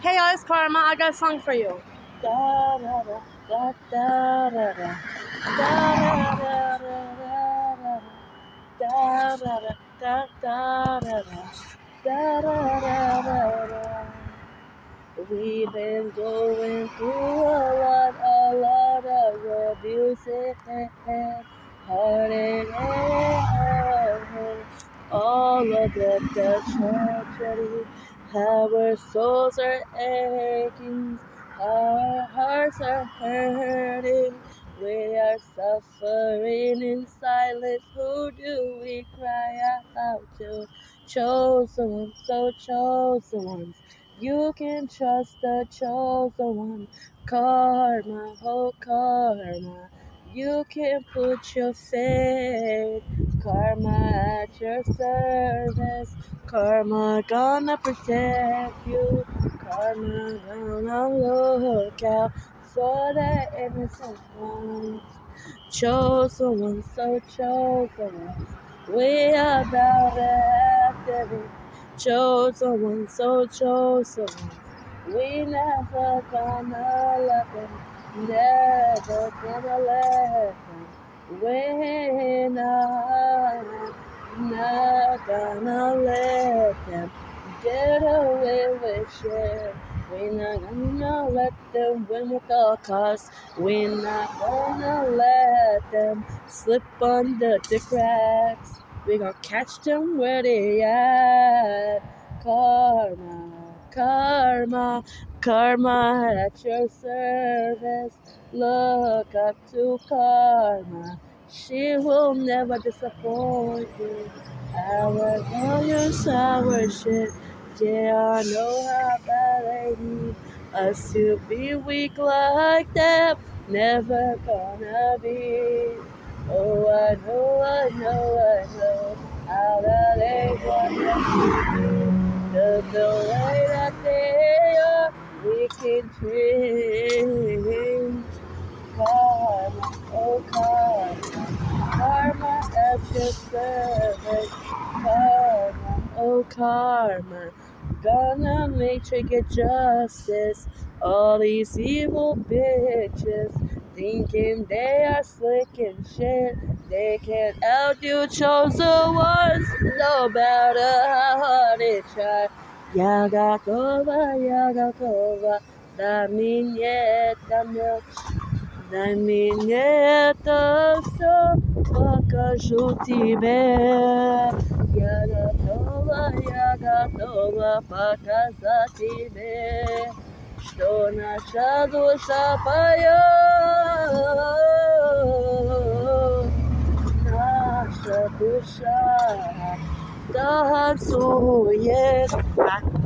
Hey guys, Karma, I got a song for you. Da da da da da da da da da da da da da da. We've been going through a lot of abuse and heartache, all of the tragedy. Our souls are aching, our hearts are hurting. We are suffering in silence. Who do we cry out to? Chosen ones, so chosen ones. You can trust the chosen one. Karma, oh karma. You can put your faith. Karma at your service. Karma gonna protect you. Karma gonna look out for the innocent ones. Chosen ones, so chosen ones. We are about activity. Chosen ones, so chosen ones. We never gonna let them, never gonna let them. We're not gonna let them get away with it. We're not gonna let them win with all costs. We're not gonna let them slip under the cracks. We gonna catch them where they at. Karma, karma, karma at your service. Look up to karma. She will never disappoint you. Our lawyers, our shit. Yeah, I know how bad they need us to be weak like them. Never gonna be. Oh, I know how that they want us to be. The way that they are, we can change. Karma, oh karma, karma at your service. Karma, oh karma, gonna make sure you get justice. All these evil bitches thinking they are slick and shit. They can't outdo chosen ones, no matter how hard they try. Yagatova, da mineta meu. Da mineta só покажу тебе. Я готова показать тебе, что наша душа поет. Наша душа танцует.